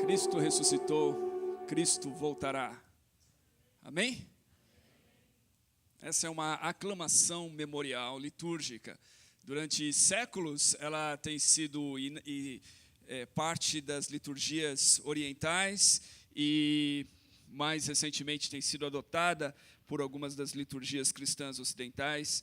Cristo ressuscitou, Cristo voltará. Amém? Essa é uma aclamação memorial, litúrgica. Durante séculos, ela tem sido parte das liturgias orientais e, mais recentemente, tem sido adotada por algumas das liturgias cristãs ocidentais.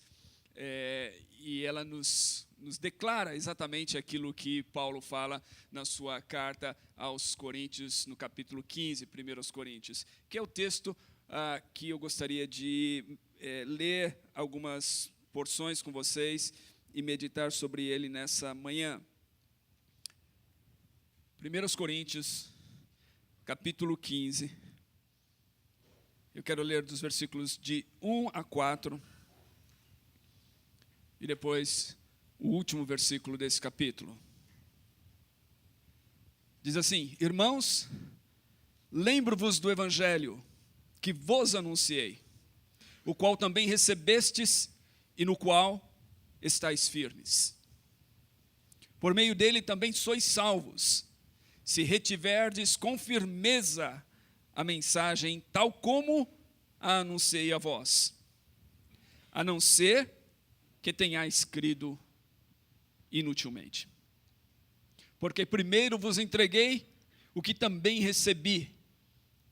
E ela nos declara exatamente aquilo que Paulo fala na sua carta aos Coríntios, no capítulo 15, 1 Coríntios, que é o texto que eu gostaria de ler algumas porções com vocês e meditar sobre ele nessa manhã. 1 Coríntios, capítulo 15, eu quero ler dos versículos de 1 a 4, e depois o último versículo desse capítulo. Diz assim: Irmãos, lembro-vos do evangelho que vos anunciei, o qual também recebestes e no qual estáis firmes. Por meio dele também sois salvos, se retiverdes com firmeza a mensagem tal como a anunciei a vós, a não ser que tenhais crido inutilmente. Porque primeiro vos entreguei o que também recebi: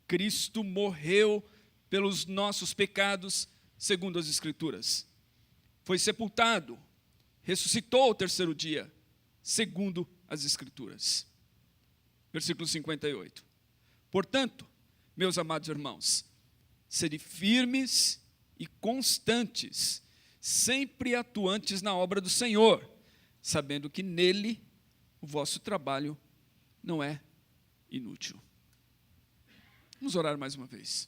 Cristo morreu pelos nossos pecados, segundo as Escrituras. Foi sepultado, ressuscitou ao terceiro dia, segundo as Escrituras. Versículo 58. Portanto, meus amados irmãos, sede firmes e constantes, sempre atuantes na obra do Senhor, sabendo que nele o vosso trabalho não é inútil. Vamos orar mais uma vez.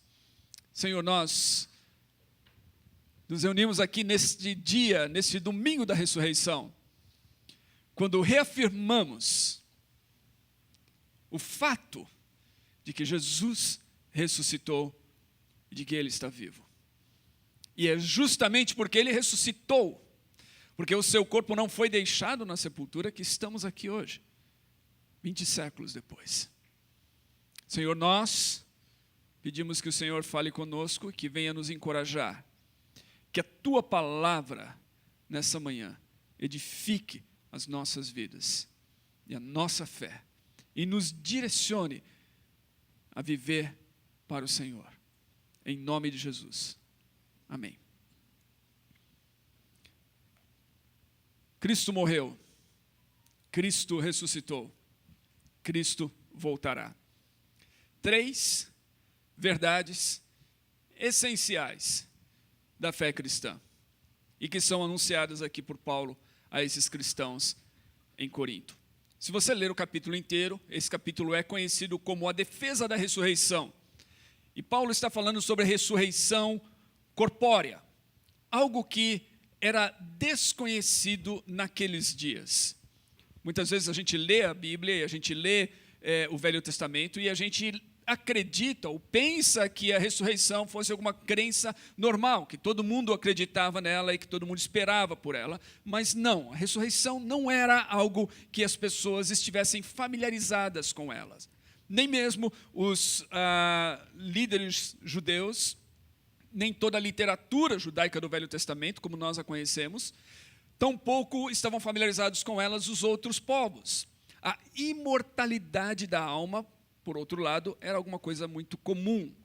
Senhor, nós nos reunimos aqui neste dia, neste domingo da ressurreição, quando reafirmamos o fato de que Jesus ressuscitou e de que Ele está vivo. E é justamente porque Ele ressuscitou, porque o seu corpo não foi deixado na sepultura, que estamos aqui hoje, 20 séculos depois. Senhor, nós pedimos que o Senhor fale conosco, que venha nos encorajar, que a Tua palavra, nessa manhã, edifique as nossas vidas e a nossa fé, e nos direcione a viver para o Senhor. Em nome de Jesus. Amém. Cristo morreu, Cristo ressuscitou, Cristo voltará. 3 verdades essenciais da fé cristã e que são anunciadas aqui por Paulo a esses cristãos em Corinto. Se você ler o capítulo inteiro, esse capítulo é conhecido como a defesa da ressurreição. E Paulo está falando sobre a ressurreição corpórea, algo que era desconhecido naqueles dias. Muitas vezes a gente lê a Bíblia, a gente lê o Velho Testamento e a gente acredita ou pensa que a ressurreição fosse alguma crença normal, que todo mundo acreditava nela e que todo mundo esperava por ela, mas não, a ressurreição não era algo que as pessoas estivessem familiarizadas com elas. Nem mesmo os líderes judeus, nem toda a literatura judaica do Velho Testamento, como nós a conhecemos, tampouco estavam familiarizados com elas os outros povos. A imortalidade da alma, por outro lado, era alguma coisa muito comum.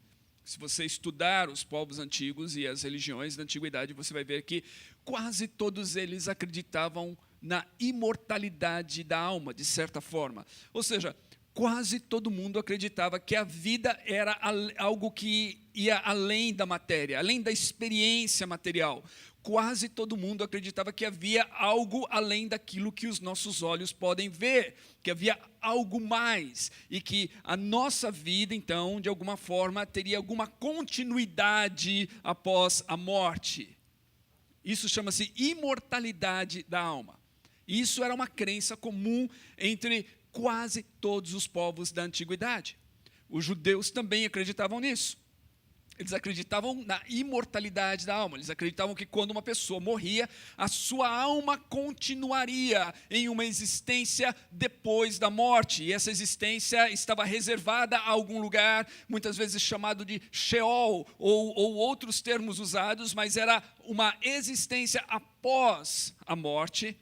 Se você estudar os povos antigos e as religiões da antiguidade, você vai ver que quase todos eles acreditavam na imortalidade da alma, de certa forma. Ou seja, quase todo mundo acreditava que a vida era algo que ia além da matéria, além da experiência material. Quase todo mundo acreditava que havia algo além daquilo que os nossos olhos podem ver, que havia algo mais, e que a nossa vida, então, de alguma forma, teria alguma continuidade após a morte. Isso chama-se imortalidade da alma. Isso era uma crença comum entre quase todos os povos da antiguidade. Os judeus também acreditavam nisso. Eles acreditavam na imortalidade da alma. Eles acreditavam que quando uma pessoa morria, a sua alma continuaria em uma existência depois da morte. E essa existência estava reservada a algum lugar, muitas vezes chamado de Sheol, ou outros termos usados, mas era uma existência após a morte.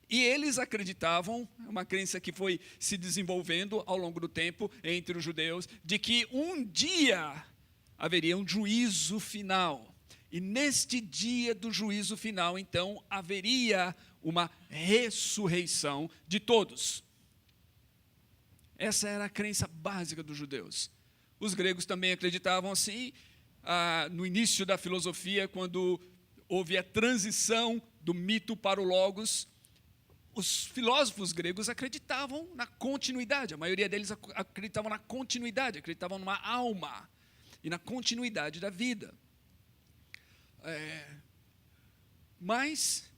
E eles acreditavam, uma crença que foi se desenvolvendo ao longo do tempo entre os judeus, de que um dia haveria um juízo final. E neste dia do juízo final, então, haveria uma ressurreição de todos. Essa era a crença básica dos judeus. Os gregos também acreditavam assim, no início da filosofia, quando houve a transição do mito para o logos. Os filósofos gregos acreditavam na continuidade, a maioria deles acreditavam na continuidade, acreditavam numa alma e na continuidade da vida. Mas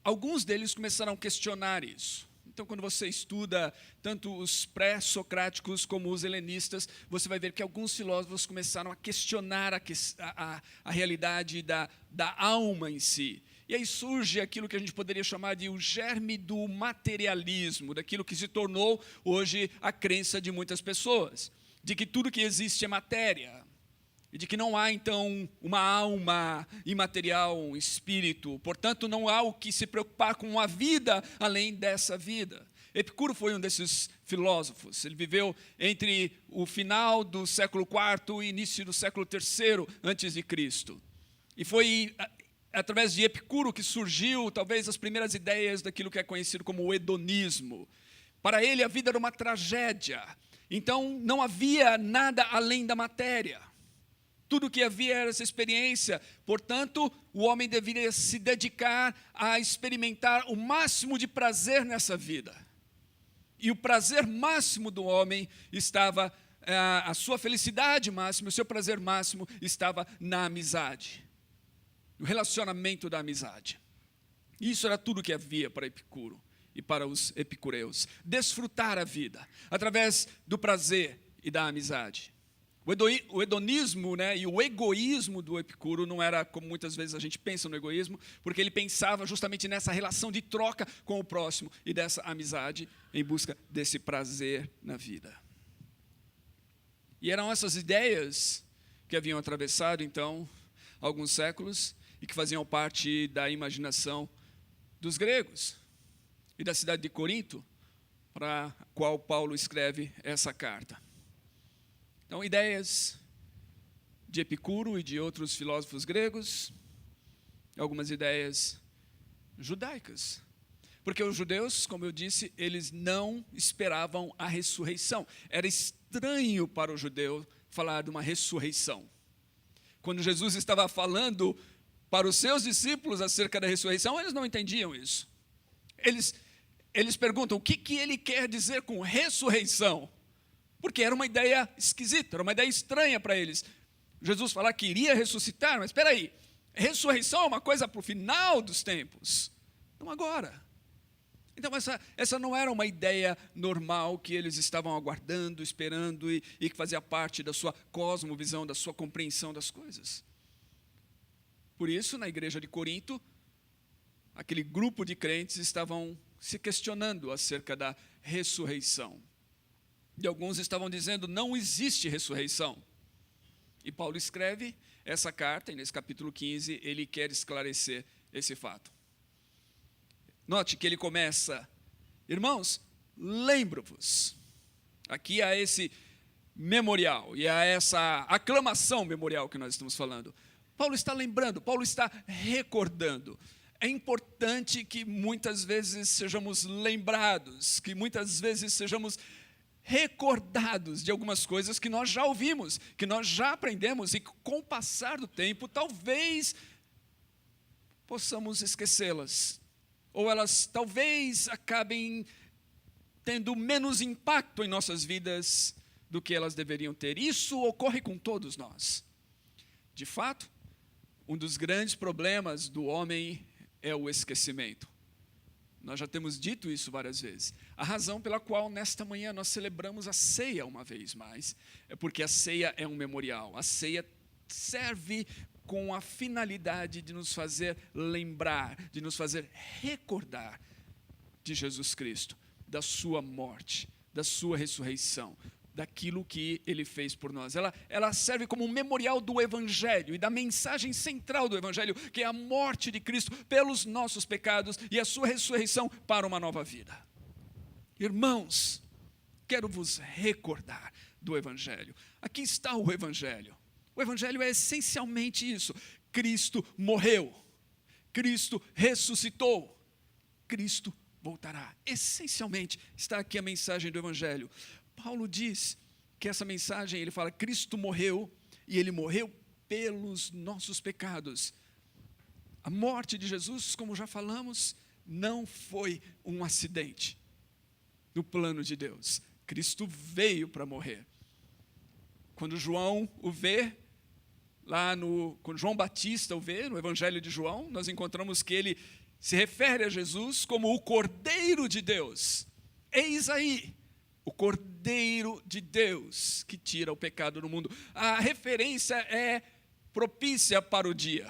alguns deles começaram a questionar isso. Então, quando você estuda tanto os pré-socráticos como os helenistas, você vai ver que alguns filósofos começaram a questionar a realidade da alma em si. E aí surge aquilo que a gente poderia chamar de o germe do materialismo, daquilo que se tornou hoje a crença de muitas pessoas, de que tudo que existe é matéria, e de que não há, então, uma alma imaterial, um espírito, portanto, não há o que se preocupar com uma vida além dessa vida. Epicuro foi um desses filósofos. Ele viveu entre o final do século IV e início do século III antes de Cristo. E foi através de Epicuro que surgiu, talvez, as primeiras ideias daquilo que é conhecido como o hedonismo. Para ele, a vida era uma tragédia. Então, não havia nada além da matéria. Tudo o que havia era essa experiência. Portanto, o homem deveria se dedicar a experimentar o máximo de prazer nessa vida. E o prazer máximo do homem estava, a sua felicidade máxima, o seu prazer máximo estava na amizade. No relacionamento da amizade. Isso era tudo que havia para Epicuro e para os epicureus. Desfrutar a vida através do prazer e da amizade. O hedonismo, né, e o egoísmo do Epicuro não era como muitas vezes a gente pensa no egoísmo, porque ele pensava justamente nessa relação de troca com o próximo e dessa amizade em busca desse prazer na vida. E eram essas ideias que haviam atravessado, então, alguns séculos e que faziam parte da imaginação dos gregos e da cidade de Corinto, para a qual Paulo escreve essa carta. Então, ideias de Epicuro e de outros filósofos gregos, algumas ideias judaicas. Porque os judeus, como eu disse, eles não esperavam a ressurreição. Era estranho para o judeu falar de uma ressurreição. Quando Jesus estava falando para os seus discípulos acerca da ressurreição, eles não entendiam isso. Eles perguntam, o que ele quer dizer com ressurreição? Porque era uma ideia esquisita, era uma ideia estranha para eles. Jesus falar que iria ressuscitar, mas espera aí, ressurreição é uma coisa para o final dos tempos, não agora. Então essa não era uma ideia normal que eles estavam aguardando, esperando e que fazia parte da sua cosmovisão, da sua compreensão das coisas. Por isso, na igreja de Corinto, aquele grupo de crentes estavam se questionando acerca da ressurreição. E alguns estavam dizendo, não existe ressurreição. E Paulo escreve essa carta, e nesse capítulo 15, ele quer esclarecer esse fato. Note que ele começa, irmãos, lembro-vos. Aqui há esse memorial, e há essa aclamação memorial que nós estamos falando. Paulo está lembrando, Paulo está recordando. É importante que muitas vezes sejamos lembrados, que muitas vezes sejamos recordados de algumas coisas que nós já ouvimos, que nós já aprendemos e que com o passar do tempo talvez possamos esquecê-las. Ou elas talvez acabem tendo menos impacto em nossas vidas do que elas deveriam ter. Isso ocorre com todos nós. De fato, um dos grandes problemas do homem é o esquecimento. Nós já temos dito isso várias vezes. A razão pela qual nesta manhã nós celebramos a ceia uma vez mais é porque a ceia é um memorial. A ceia serve com a finalidade de nos fazer lembrar, de nos fazer recordar de Jesus Cristo, da sua morte, da sua ressurreição, daquilo que ele fez por nós. Ela serve como um memorial do Evangelho e da mensagem central do Evangelho, que é a morte de Cristo pelos nossos pecados e a sua ressurreição para uma nova vida. Irmãos, quero vos recordar do Evangelho. Aqui está o Evangelho. O Evangelho é essencialmente isso. Cristo morreu. Cristo ressuscitou. Cristo voltará. Essencialmente está aqui a mensagem do Evangelho. Paulo diz que essa mensagem, ele fala, Cristo morreu e ele morreu pelos nossos pecados. A morte de Jesus, como já falamos, não foi um acidente no plano de Deus. Cristo veio para morrer. Quando João o vê, quando João Batista o vê, no Evangelho de João, nós encontramos que ele se refere a Jesus como o Cordeiro de Deus. Eis aí, o Cordeiro de Deus que tira o pecado do mundo. A referência é propícia para o dia.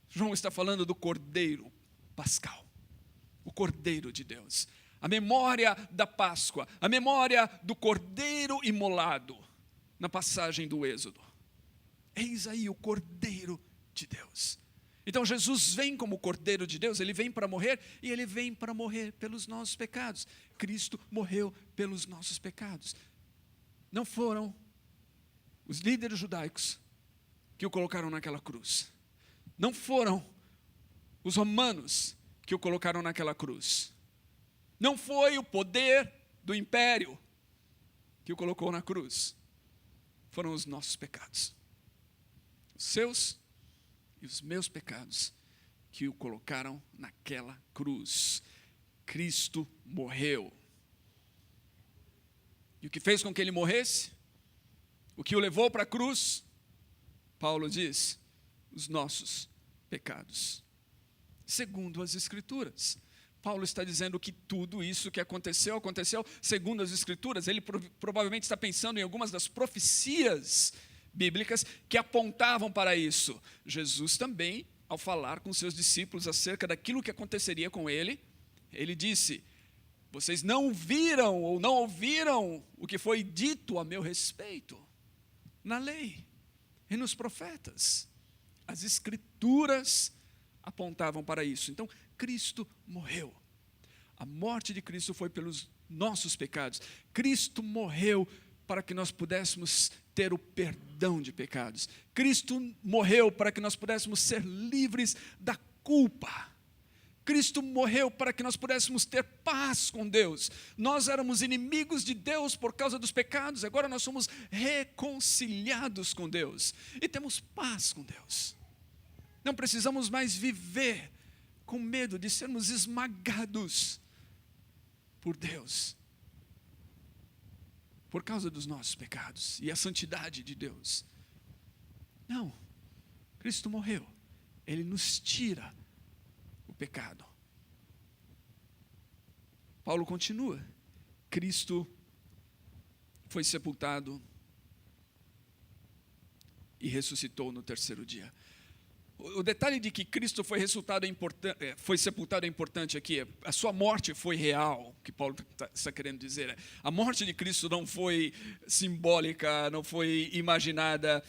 João está falando do Cordeiro Pascal, o Cordeiro de Deus. A memória da Páscoa, a memória do Cordeiro imolado na passagem do Êxodo. Eis aí o Cordeiro de Deus. Então Jesus vem como Cordeiro de Deus, ele vem para morrer e ele vem para morrer pelos nossos pecados. Cristo morreu pelos nossos pecados. Não foram os líderes judaicos que o colocaram naquela cruz. Não foram os romanos que o colocaram naquela cruz. Não foi o poder do império que o colocou na cruz. Foram os nossos pecados. Os seus e os meus pecados que o colocaram naquela cruz. Cristo morreu. E o que fez com que ele morresse? O que o levou para a cruz? Paulo diz, os nossos pecados. Segundo as Escrituras. Paulo está dizendo que tudo isso que aconteceu segundo as Escrituras. Ele provavelmente está pensando em algumas das profecias bíblicas que apontavam para isso. Jesus também, ao falar com seus discípulos acerca daquilo que aconteceria com ele, ele disse, vocês não viram ou não ouviram o que foi dito a meu respeito na lei e nos profetas. As Escrituras apontavam para isso. Então, Cristo morreu. A morte de Cristo foi pelos nossos pecados. Cristo morreu para que nós pudéssemos ter o perdão de pecados. Cristo morreu para que nós pudéssemos ser livres da culpa. Cristo morreu para que nós pudéssemos ter paz com Deus. Nós éramos inimigos de Deus por causa dos pecados, agora nós somos reconciliados com Deus e temos paz com Deus. Não precisamos mais viver com medo de sermos esmagados por Deus, por causa dos nossos pecados e a santidade de Deus. Não, Cristo morreu, Ele nos tira o pecado. Paulo continua, Cristo foi sepultado e ressuscitou no terceiro dia. O detalhe de que Cristo foi sepultado é importante aqui. A sua morte foi real, que Paulo está querendo dizer. A morte de Cristo não foi simbólica, não foi imaginada.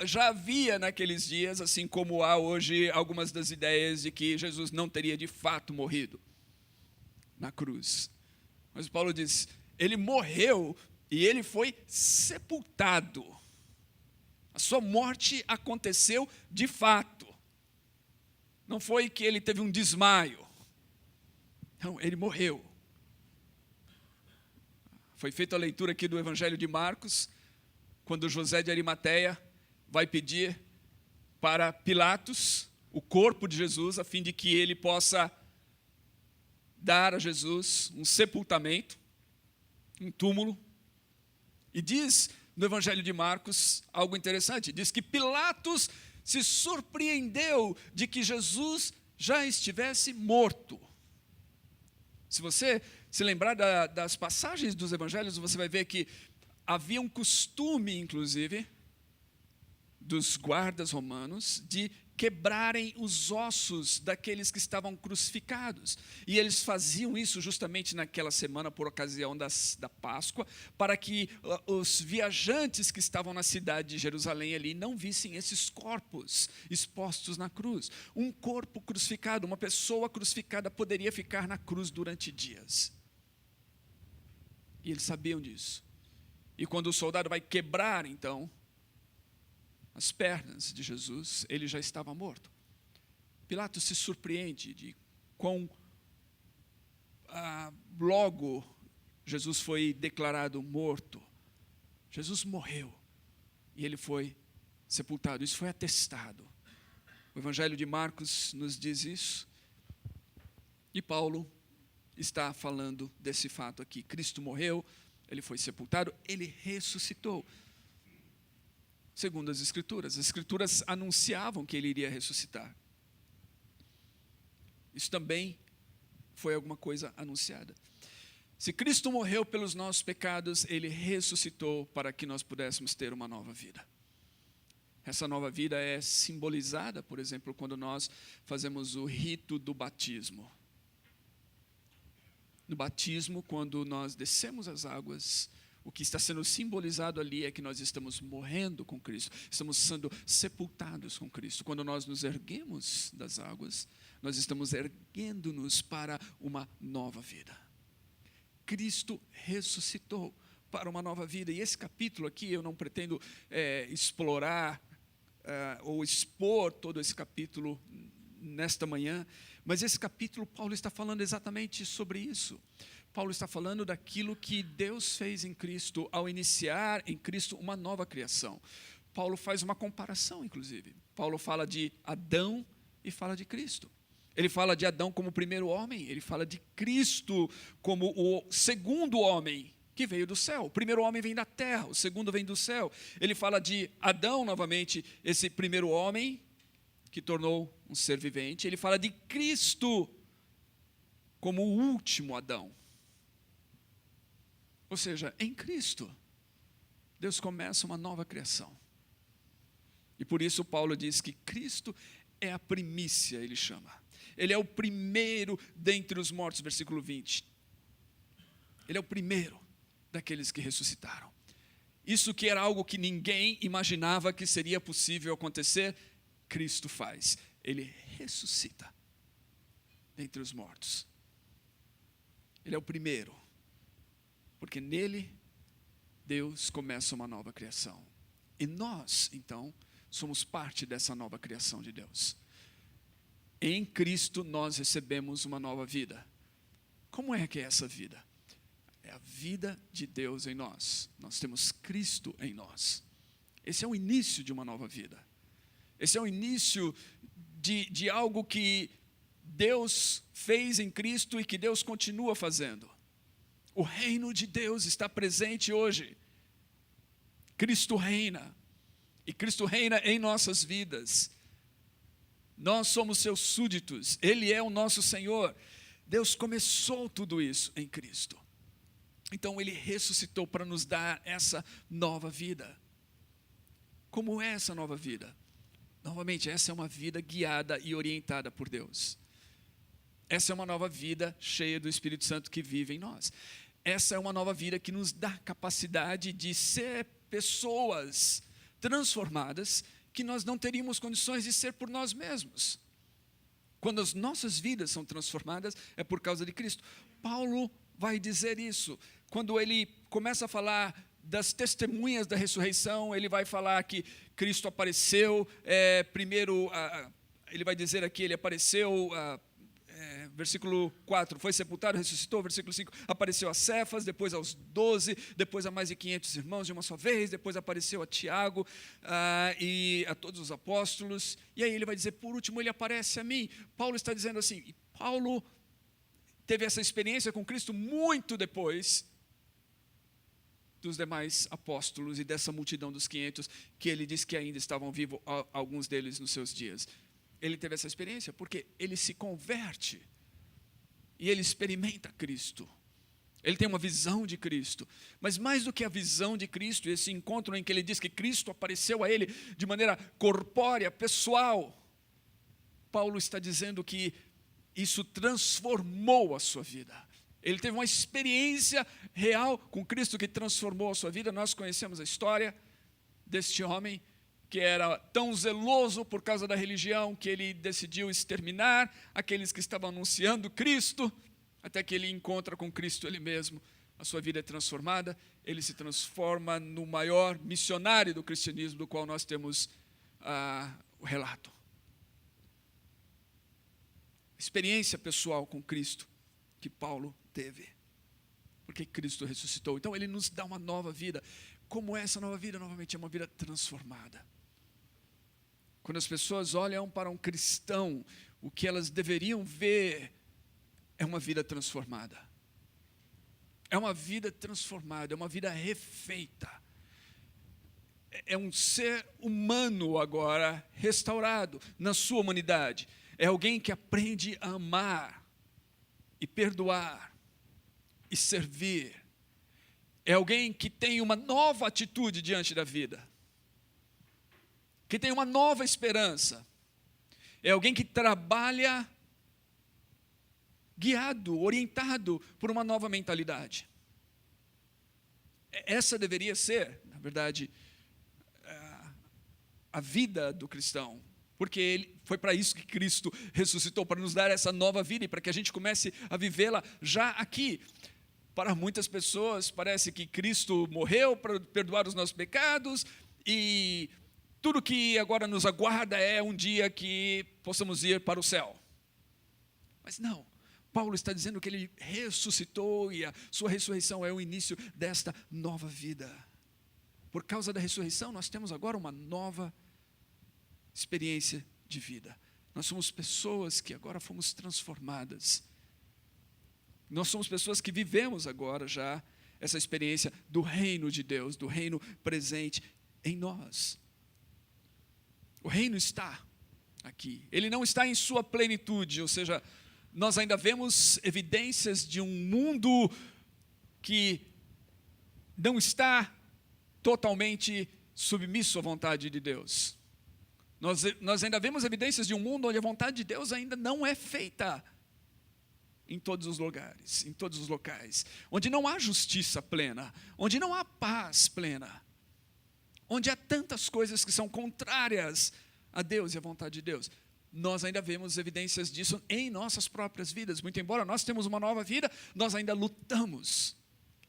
Já havia naqueles dias, assim como há hoje, algumas das ideias de que Jesus não teria de fato morrido na cruz. Mas Paulo diz, ele morreu e ele foi sepultado. A sua morte aconteceu de fato. Não foi que ele teve um desmaio. Não, ele morreu. Foi feita a leitura aqui do Evangelho de Marcos, quando José de Arimateia vai pedir para Pilatos o corpo de Jesus, a fim de que ele possa dar a Jesus um sepultamento, um túmulo. E diz no Evangelho de Marcos algo interessante. Diz que Pilatos se surpreendeu de que Jesus já estivesse morto. Se você se lembrar das passagens dos Evangelhos, você vai ver que havia um costume, inclusive, dos guardas romanos de quebrarem os ossos daqueles que estavam crucificados. E eles faziam isso justamente naquela semana, por ocasião da Páscoa, para que os viajantes que estavam na cidade de Jerusalém ali não vissem esses corpos expostos na cruz. Um corpo crucificado, uma pessoa crucificada poderia ficar na cruz durante dias. E eles sabiam disso. E quando o soldado vai quebrar, então, as pernas de Jesus, ele já estava morto. Pilatos se surpreende de quão logo Jesus foi declarado morto. Jesus morreu e ele foi sepultado. Isso foi atestado. O Evangelho de Marcos nos diz isso. E Paulo está falando desse fato aqui. Cristo morreu, ele foi sepultado, ele ressuscitou. Segundo as Escrituras anunciavam que ele iria ressuscitar. Isso também foi alguma coisa anunciada. Se Cristo morreu pelos nossos pecados, ele ressuscitou para que nós pudéssemos ter uma nova vida. Essa nova vida é simbolizada, por exemplo, quando nós fazemos o rito do batismo. No batismo, quando nós descemos as águas, o que está sendo simbolizado ali é que nós estamos morrendo com Cristo, estamos sendo sepultados com Cristo. Quando nós nos erguemos das águas, nós estamos erguendo-nos para uma nova vida. Cristo ressuscitou para uma nova vida. E esse capítulo aqui, eu não pretendo explorar ou expor todo esse capítulo nesta manhã, mas esse capítulo, Paulo está falando exatamente sobre isso. Paulo está falando daquilo que Deus fez em Cristo, ao iniciar em Cristo uma nova criação. Paulo faz uma comparação, inclusive. Paulo fala de Adão e fala de Cristo. Ele fala de Adão como o primeiro homem, ele fala de Cristo como o segundo homem que veio do céu. O primeiro homem vem da terra, o segundo vem do céu. Ele fala de Adão, novamente, esse primeiro homem que tornou um ser vivente. Ele fala de Cristo como o último Adão. Ou seja, em Cristo, Deus começa uma nova criação. E por isso Paulo diz que Cristo é a primícia, ele chama. Ele é o primeiro dentre os mortos, versículo 20. Ele é o primeiro daqueles que ressuscitaram. Isso que era algo que ninguém imaginava que seria possível acontecer, Cristo faz. Ele ressuscita dentre os mortos. Ele é o primeiro. Porque nele, Deus começa uma nova criação. E nós, então, somos parte dessa nova criação de Deus. Em Cristo nós recebemos uma nova vida. Como é que é essa vida? É a vida de Deus em nós. Nós temos Cristo em nós. Esse é o início de uma nova vida. Esse é o início de algo que Deus fez em Cristo e que Deus continua fazendo. O reino de Deus está presente hoje. Cristo reina. E Cristo reina em nossas vidas. Nós somos seus súditos. Ele é o nosso Senhor. Deus começou tudo isso em Cristo. Então Ele ressuscitou para nos dar essa nova vida. Como é essa nova vida? Novamente, essa é uma vida guiada e orientada por Deus. Essa é uma nova vida cheia do Espírito Santo que vive em nós. Essa é uma nova vida que nos dá capacidade de ser pessoas transformadas que nós não teríamos condições de ser por nós mesmos. Quando as nossas vidas são transformadas, é por causa de Cristo. Paulo vai dizer isso. Quando ele começa a falar das testemunhas da ressurreição, ele vai falar que Cristo apareceu, primeiro, ele vai dizer aqui, ele apareceu... versículo 4, foi sepultado, ressuscitou, versículo 5, apareceu a Cefas, depois aos 12, depois a mais de 500 irmãos de uma só vez, depois apareceu a Tiago e a todos os apóstolos, e aí ele vai dizer, por último ele aparece a mim. Paulo está dizendo assim, e Paulo teve essa experiência com Cristo muito depois dos demais apóstolos e dessa multidão dos 500, que ele diz que ainda estavam vivos, alguns deles nos seus dias. Ele teve essa experiência porque ele se converte e ele experimenta Cristo. Ele tem uma visão de Cristo. Mas mais do que a visão de Cristo, esse encontro em que ele diz que Cristo apareceu a ele de maneira corpórea, pessoal, Paulo está dizendo que isso transformou a sua vida. Ele teve uma experiência real com Cristo que transformou a sua vida. Nós conhecemos a história deste homem que era tão zeloso por causa da religião que ele decidiu exterminar aqueles que estavam anunciando Cristo, até que ele encontra com Cristo ele mesmo. A sua vida é transformada, ele se transforma no maior missionário do cristianismo, do qual nós temos o relato. Experiência pessoal com Cristo que Paulo teve, porque Cristo ressuscitou. Então ele nos dá uma nova vida. Como é essa nova vida? Novamente é uma vida transformada. Quando as pessoas olham para um cristão, o que elas deveriam ver é uma vida transformada. É uma vida transformada, é uma vida refeita. É um ser humano agora restaurado na sua humanidade. É alguém que aprende a amar e perdoar e servir. É alguém que tem uma nova atitude diante da vida, que tem uma nova esperança. É alguém que trabalha guiado, orientado por uma nova mentalidade. Essa deveria ser, na verdade, a vida do cristão. Porque foi para isso que Cristo ressuscitou, para nos dar essa nova vida e para que a gente comece a vivê-la já aqui. Para muitas pessoas parece que Cristo morreu para perdoar os nossos pecados e tudo que agora nos aguarda é um dia que possamos ir para o céu. Mas não, Paulo está dizendo que ele ressuscitou e a sua ressurreição é o início desta nova vida. Por causa da ressurreição nós temos agora uma nova experiência de vida. Nós somos pessoas que agora fomos transformadas. Nós somos pessoas que vivemos agora já essa experiência do reino de Deus, do reino presente em nós. O reino está aqui. Ele não está em sua plenitude, ou seja, nós ainda vemos evidências de um mundo que não está totalmente submisso à vontade de Deus. Nós ainda vemos evidências de um mundo onde a vontade de Deus ainda não é feita em todos os lugares, em todos os locais, onde não há justiça plena, onde não há paz plena, onde há tantas coisas que são contrárias a Deus e à vontade de Deus. Nós ainda vemos evidências disso em nossas próprias vidas. Muito embora nós temos uma nova vida, nós ainda lutamos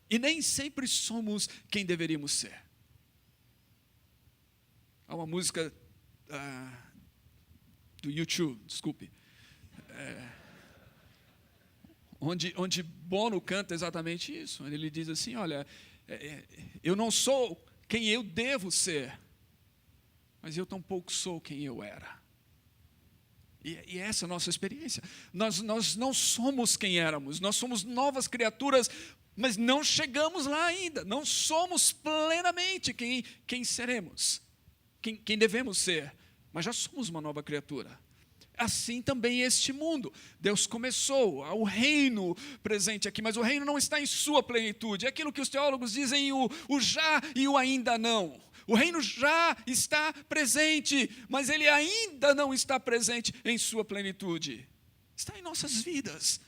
e nem sempre somos quem deveríamos ser. Há uma música do YouTube, desculpe, onde Bono canta exatamente isso. Ele diz assim, olha, eu não sou quem eu devo ser, mas eu tampouco sou quem eu era. E essa é a nossa experiência. Nós não somos quem éramos, nós somos novas criaturas, mas não chegamos lá ainda, não somos plenamente quem seremos. Quem devemos ser, mas já somos uma nova criatura. Assim também este mundo. Deus começou o reino presente aqui, mas o reino não está em sua plenitude. É aquilo que os teólogos dizem, o já e o ainda não. O reino já está presente, mas ele ainda não está presente em sua plenitude. Está em nossas vidas,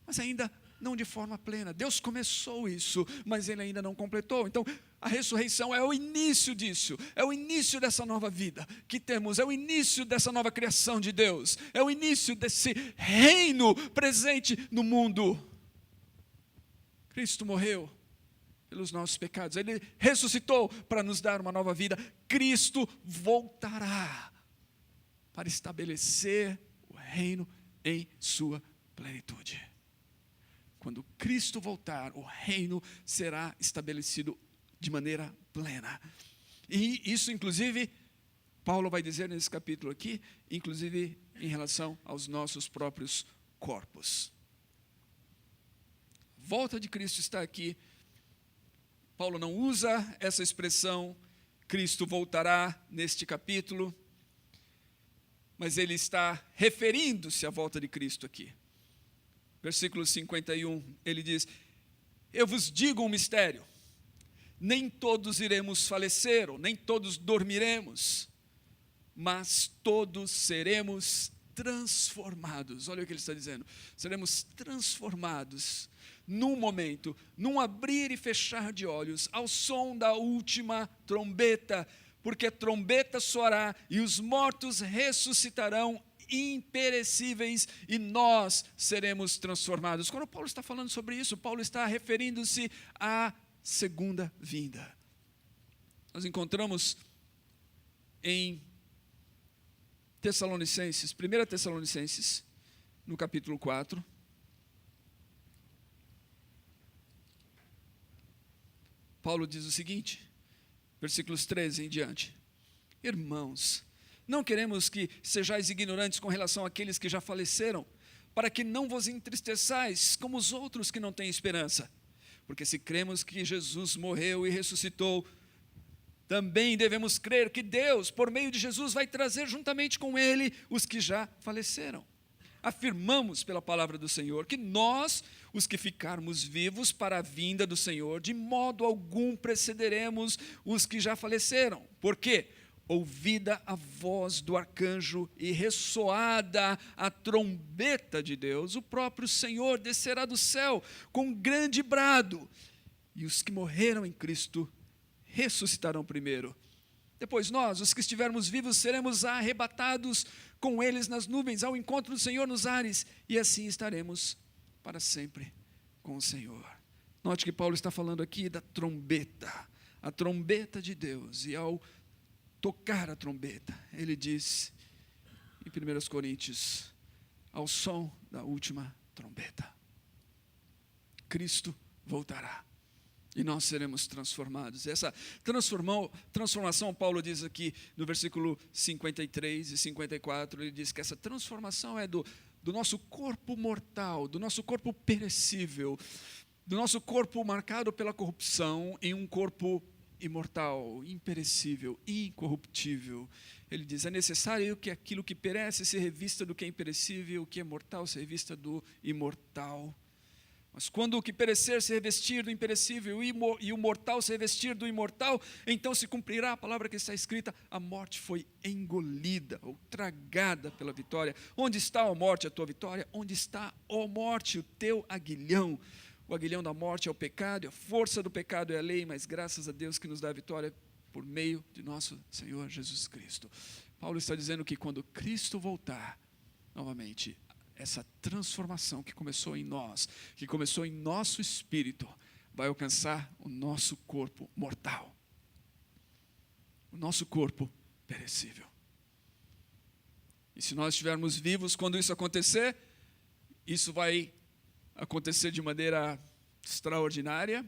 mas ainda não de forma plena. Deus começou isso, mas ele ainda não completou. Então, a ressurreição é o início disso, é o início dessa nova vida que temos, é o início dessa nova criação de Deus, é o início desse reino presente no mundo. Cristo morreu pelos nossos pecados, ele ressuscitou para nos dar uma nova vida. Cristo voltará para estabelecer o reino em sua plenitude. Quando Cristo voltar, o reino será estabelecido de maneira plena. E isso, inclusive, Paulo vai dizer nesse capítulo aqui, inclusive em relação aos nossos próprios corpos. A volta de Cristo está aqui. Paulo não usa essa expressão, Cristo voltará, neste capítulo, mas ele está referindo-se à volta de Cristo aqui. Versículo 51, ele diz, Eu vos digo um mistério: nem todos iremos falecer, ou nem todos dormiremos, mas todos seremos transformados. Olha o que ele está dizendo: seremos transformados num momento, num abrir e fechar de olhos, ao som da última trombeta, porque a trombeta soará e os mortos ressuscitarão imperecíveis e nós seremos transformados. Quando Paulo está falando sobre isso, Paulo está referindo-se à segunda vinda. Nós encontramos em Tessalonicenses, 1 Tessalonicenses, no capítulo 4, Paulo diz o seguinte, versículos 13 em diante: irmãos, não queremos que sejais ignorantes com relação àqueles que já faleceram, para que não vos entristeçais como os outros que não têm esperança. Porque se cremos que Jesus morreu e ressuscitou, também devemos crer que Deus, por meio de Jesus, vai trazer juntamente com ele os que já faleceram. Afirmamos pela palavra do Senhor que nós, os que ficarmos vivos para a vinda do Senhor, de modo algum precederemos os que já faleceram. Por quê? Ouvida a voz do arcanjo e ressoada a trombeta de Deus, o próprio Senhor descerá do céu com um grande brado, e os que morreram em Cristo ressuscitarão primeiro. Depois nós, os que estivermos vivos, seremos arrebatados com eles nas nuvens, ao encontro do Senhor nos ares, e assim estaremos para sempre com o Senhor. Note que Paulo está falando aqui da trombeta, a trombeta de Deus, e ao tocar a trombeta, ele diz em 1 Coríntios, ao som da última trombeta, Cristo voltará e nós seremos transformados. Essa transformação, Paulo diz aqui no versículo 53 e 54, ele diz que essa transformação é do nosso corpo mortal, do nosso corpo perecível, do nosso corpo marcado pela corrupção, em um corpo imortal, imperecível, incorruptível. Ele diz, é necessário que aquilo que perece se revista do que é imperecível, o que é mortal se revista do imortal. Mas quando o que perecer se revestir do imperecível e o mortal se revestir do imortal, então se cumprirá a palavra que está escrita: a morte foi engolida ou tragada pela vitória. Onde está, ó morte, a tua vitória? Onde está, ó morte, o teu aguilhão? O aguilhão da morte é o pecado, e a força do pecado é a lei, mas graças a Deus que nos dá a vitória por meio de nosso Senhor Jesus Cristo. Paulo está dizendo que quando Cristo voltar, novamente, essa transformação que começou em nós, que começou em nosso espírito, vai alcançar o nosso corpo mortal, o nosso corpo perecível. E se nós estivermos vivos quando isso acontecer, isso vai acontecer de maneira extraordinária,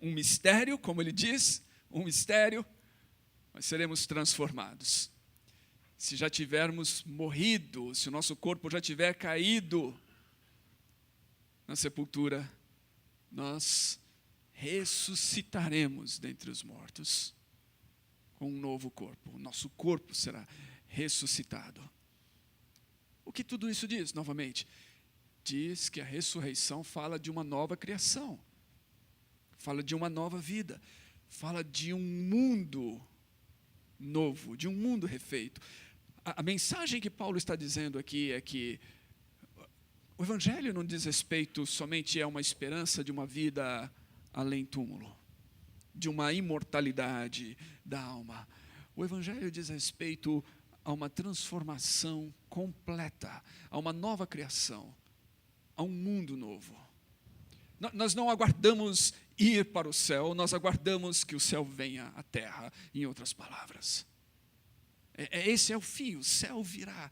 um mistério, como ele diz, um mistério, mas seremos transformados. Se já tivermos morrido, se o nosso corpo já tiver caído na sepultura, nós ressuscitaremos dentre os mortos com um novo corpo. O nosso corpo será ressuscitado. O que tudo isso diz, novamente? Diz que a ressurreição fala de uma nova criação, fala de uma nova vida, fala de um mundo novo, de um mundo refeito. A mensagem que Paulo está dizendo aqui é que o Evangelho não diz respeito somente a uma esperança de uma vida além túmulo, de uma imortalidade da alma. O Evangelho diz respeito a uma transformação completa, a uma nova criação, a um mundo novo. Nós não aguardamos ir para o céu, nós aguardamos que o céu venha à terra, em outras palavras. Esse é o fim, o céu virá,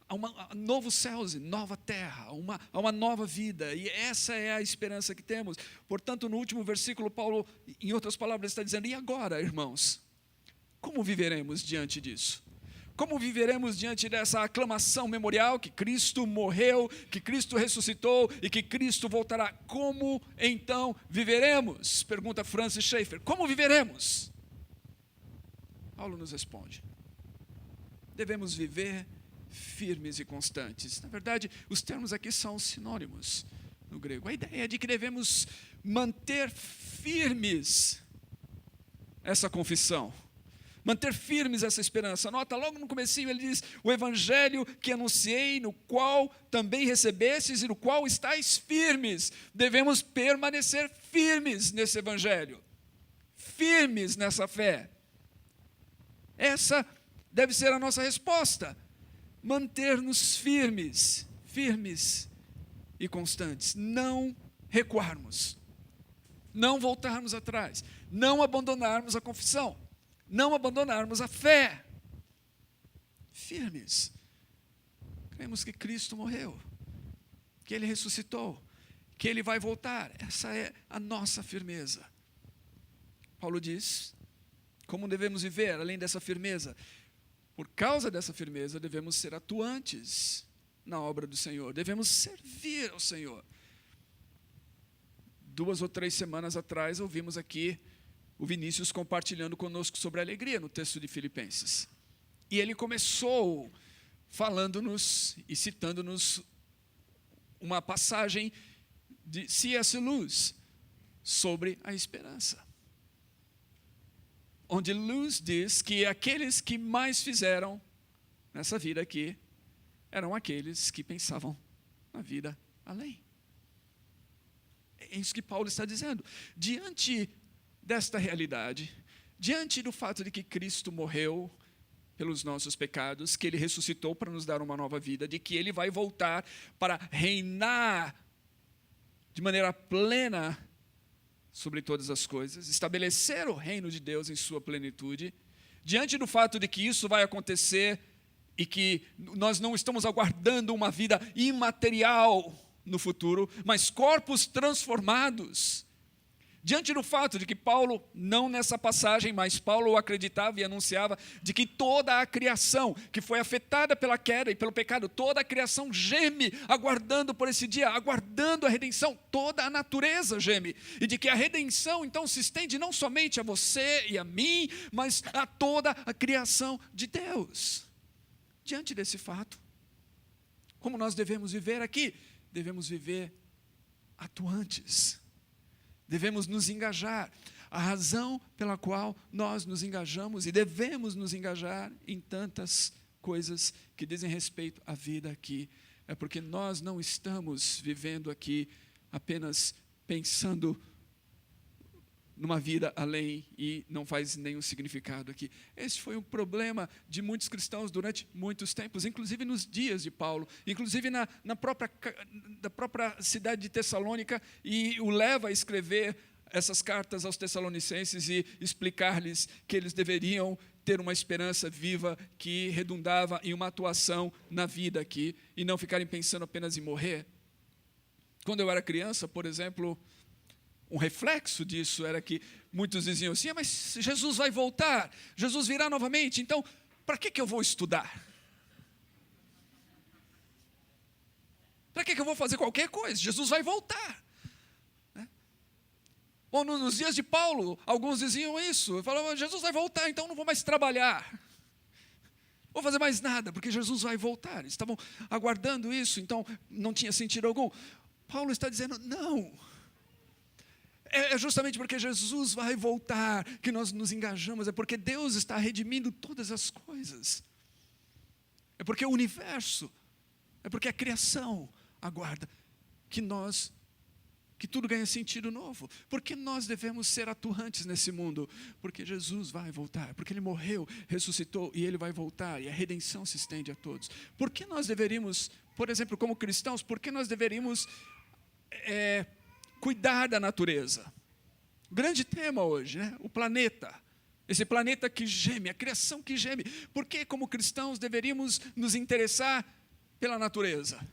a novos céus e nova terra, a uma nova vida, e essa é a esperança que temos. Portanto, no último versículo, Paulo, em outras palavras, está dizendo, e agora, irmãos, como viveremos diante disso? Como viveremos diante dessa aclamação memorial que Cristo morreu, que Cristo ressuscitou e que Cristo voltará? Como então viveremos? Pergunta Francis Schaeffer. Como viveremos? Paulo nos responde. Devemos viver firmes e constantes. Na verdade, os termos aqui são sinônimos no grego. A ideia é de que devemos manter firmes essa confissão. Manter firmes essa esperança. Nota, logo no comecinho ele diz, o evangelho que anunciei, no qual também recebestes e no qual estáis firmes. Devemos permanecer firmes nesse evangelho. Firmes nessa fé. Essa deve ser a nossa resposta. Manter-nos firmes, firmes e constantes. Não recuarmos. Não voltarmos atrás. Não abandonarmos a confissão. Não abandonarmos a fé. Firmes. Cremos que Cristo morreu, que Ele ressuscitou, que Ele vai voltar. Essa é a nossa firmeza. Paulo diz, como devemos viver além dessa firmeza? Por causa dessa firmeza, devemos ser atuantes na obra do Senhor. Devemos servir ao Senhor. 2 ou 3 semanas atrás, ouvimos aqui o Vinícius compartilhando conosco sobre a alegria no texto de Filipenses. E ele começou falando-nos e citando-nos uma passagem de C.S. Lewis sobre a esperança. Onde Lewis diz que aqueles que mais fizeram nessa vida aqui eram aqueles que pensavam na vida além. É isso que Paulo está dizendo. Diante desta realidade, diante do fato de que Cristo morreu pelos nossos pecados, que Ele ressuscitou para nos dar uma nova vida, de que Ele vai voltar para reinar de maneira plena sobre todas as coisas, estabelecer o reino de Deus em sua plenitude, diante do fato de que isso vai acontecer e que nós não estamos aguardando uma vida imaterial no futuro, mas corpos transformados. Diante do fato de que Paulo, não nessa passagem, mas Paulo acreditava e anunciava de que toda a criação que foi afetada pela queda e pelo pecado, toda a criação geme aguardando por esse dia, aguardando a redenção, toda a natureza geme. E de que a redenção então se estende não somente a você e a mim, mas a toda a criação de Deus. Diante desse fato, como nós devemos viver aqui? Devemos viver atuantes. Devemos nos engajar. A razão pela qual nós nos engajamos e devemos nos engajar em tantas coisas que dizem respeito à vida aqui, é porque nós não estamos vivendo aqui apenas pensando numa vida além e não faz nenhum significado aqui. Esse foi um problema de muitos cristãos durante muitos tempos, inclusive nos dias de Paulo, inclusive na própria cidade de Tessalônica, e o leva a escrever essas cartas aos Tessalonicenses e explicar-lhes que eles deveriam ter uma esperança viva que redundava em uma atuação na vida aqui e não ficarem pensando apenas em morrer. Quando eu era criança, por exemplo, um reflexo disso era que muitos diziam assim, mas Jesus vai voltar, Jesus virá novamente, então para que eu vou estudar? Para que eu vou fazer qualquer coisa? Jesus vai voltar. Ou nos dias de Paulo, alguns diziam isso, falavam, Jesus vai voltar, então não vou mais trabalhar. Não vou fazer mais nada, porque Jesus vai voltar. Eles estavam aguardando isso, então não tinha sentido algum. Paulo está dizendo, não. É justamente porque Jesus vai voltar que nós nos engajamos, é porque Deus está redimindo todas as coisas. É porque o universo, é porque a criação aguarda que tudo ganhe sentido novo. Porque nós devemos ser atuantes nesse mundo? Porque Jesus vai voltar, porque Ele morreu, ressuscitou e Ele vai voltar e a redenção se estende a todos. Por que nós deveríamos, por exemplo, como cristãos, por que nós deveríamos cuidar da natureza? Grande tema hoje, né? O planeta. Esse planeta que geme, a criação que geme. Por que, como cristãos, deveríamos nos interessar pela natureza?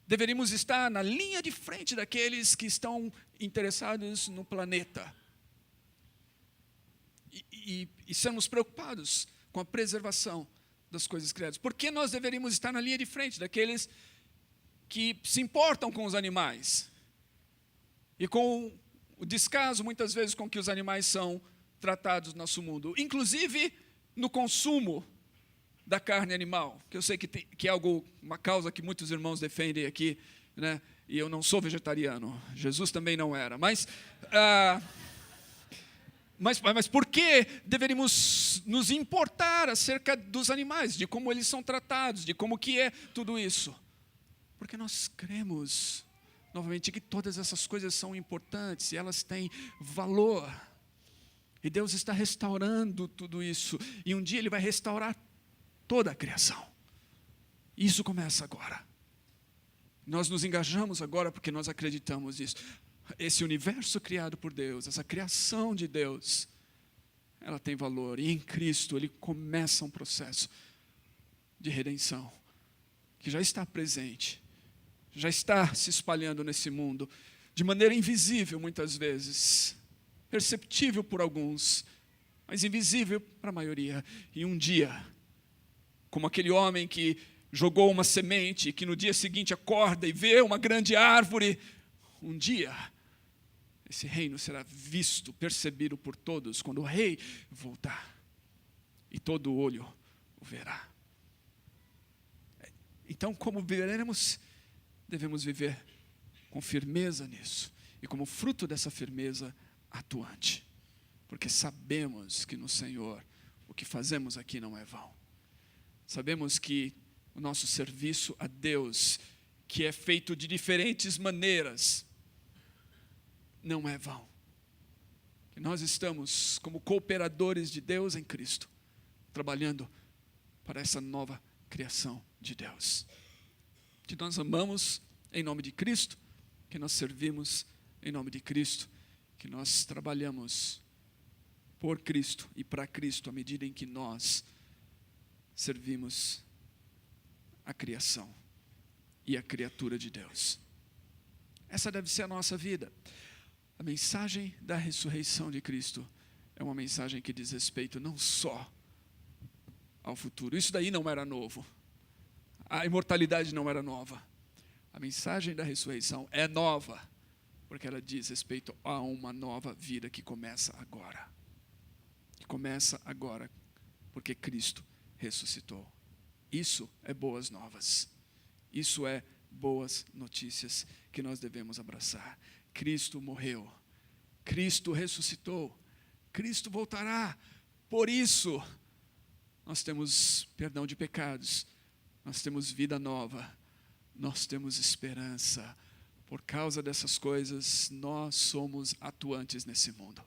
Deveríamos estar na linha de frente daqueles que estão interessados no planeta. E sermos preocupados com a preservação das coisas criadas. Por que nós deveríamos estar na linha de frente daqueles que se importam com os animais? E com o descaso, muitas vezes, com que os animais são tratados no nosso mundo. Inclusive, no consumo da carne animal, que eu sei que é uma causa que muitos irmãos defendem aqui, né? E eu não sou vegetariano, Jesus também não era. Mas por que deveríamos nos importar acerca dos animais, de como eles são tratados, de como que é tudo isso? Porque nós cremos, novamente, que todas essas coisas são importantes e elas têm valor. E Deus está restaurando tudo isso. E um dia Ele vai restaurar toda a criação. Isso começa agora. Nós nos engajamos agora porque nós acreditamos nisso. Esse universo criado por Deus, essa criação de Deus, ela tem valor. E em Cristo Ele começa um processo de redenção, que já está presente, já está se espalhando nesse mundo, de maneira invisível muitas vezes, perceptível por alguns, mas invisível para a maioria. E um dia, como aquele homem que jogou uma semente, que no dia seguinte acorda e vê uma grande árvore, um dia esse reino será visto, percebido por todos, quando o rei voltar, e todo olho o verá. Então, como veremos, devemos viver com firmeza nisso, e como fruto dessa firmeza, atuante, porque sabemos que no Senhor o que fazemos aqui não é vão. Sabemos que o nosso serviço a Deus, que é feito de diferentes maneiras, não é vão. Que nós estamos como cooperadores de Deus em Cristo, trabalhando para essa nova criação de Deus. Que nós amamos em nome de Cristo, que nós servimos em nome de Cristo, que nós trabalhamos por Cristo e para Cristo à medida em que nós servimos a criação e a criatura de Deus. Essa deve ser a nossa vida. A mensagem da ressurreição de Cristo é uma mensagem que diz respeito não só ao futuro. Isso daí não era novo. A imortalidade não era nova. A mensagem da ressurreição é nova, porque ela diz respeito a uma nova vida que começa agora. Que começa agora, porque Cristo ressuscitou. Isso é boas novas. Isso é boas notícias que nós devemos abraçar. Cristo morreu. Cristo ressuscitou. Cristo voltará. Por isso, nós temos perdão de pecados. Nós temos vida nova. Nós temos esperança. Por causa dessas coisas, nós somos atuantes nesse mundo.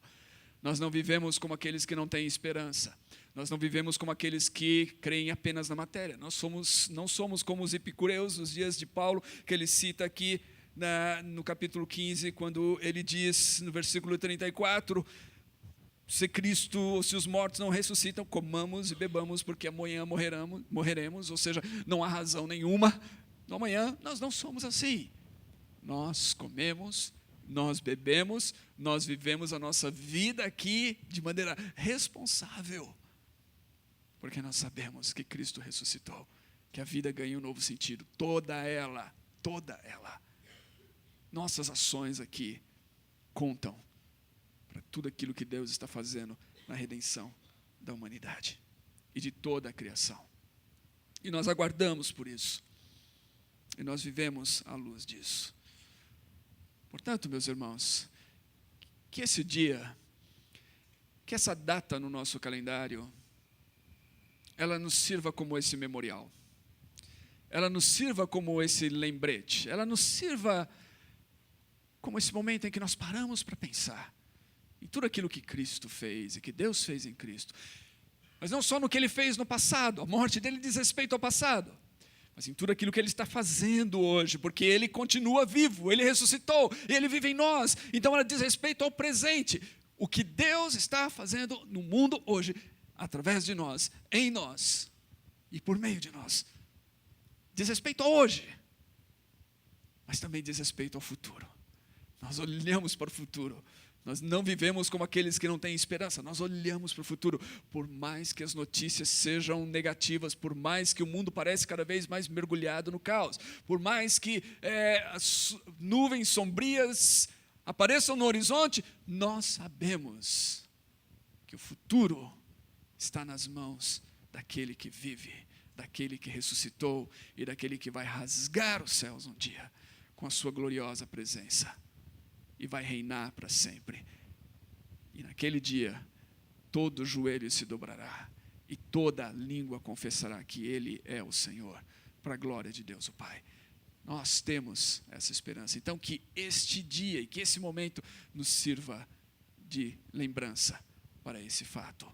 Nós não vivemos como aqueles que não têm esperança. Nós não vivemos como aqueles que creem apenas na matéria. Não somos como os epicureus nos dias de Paulo, que ele cita aqui no capítulo 15, quando ele diz no versículo 34, se Cristo, se os mortos não ressuscitam, comamos e bebamos, porque amanhã morreremos, ou seja, não há razão nenhuma. No amanhã nós não somos assim. Nós comemos, nós bebemos, nós vivemos a nossa vida aqui de maneira responsável, porque nós sabemos que Cristo ressuscitou, que a vida ganha um novo sentido, toda ela. Nossas ações aqui contam para tudo aquilo que Deus está fazendo na redenção da humanidade e de toda a criação. E nós aguardamos por isso, e nós vivemos à luz disso. Portanto, meus irmãos, que esse dia, que essa data no nosso calendário, ela nos sirva como esse memorial, ela nos sirva como esse lembrete, ela nos sirva como esse momento em que nós paramos para pensar em tudo aquilo que Cristo fez e que Deus fez em Cristo, mas não só no que Ele fez no passado, a morte dele diz respeito ao passado, mas em tudo aquilo que Ele está fazendo hoje, porque Ele continua vivo, Ele ressuscitou, Ele vive em nós, então ela diz respeito ao presente, o que Deus está fazendo no mundo hoje, através de nós, em nós e por meio de nós. Diz respeito a hoje, mas também diz respeito ao futuro. Nós olhamos para o futuro, nós não vivemos como aqueles que não têm esperança, nós olhamos para o futuro, por mais que as notícias sejam negativas, por mais que o mundo pareça cada vez mais mergulhado no caos, por mais que as nuvens sombrias apareçam no horizonte, nós sabemos que o futuro está nas mãos daquele que vive, daquele que ressuscitou e daquele que vai rasgar os céus um dia, com a sua gloriosa presença e vai reinar para sempre. E naquele dia, todo joelho se dobrará e toda língua confessará que Ele é o Senhor, para a glória de Deus o Pai. Nós temos essa esperança. Então, que este dia e que esse momento nos sirva de lembrança para esse fato.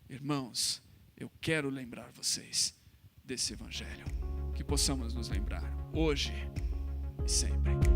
Irmãos, eu quero lembrar vocês desse Evangelho. Que possamos nos lembrar hoje e sempre.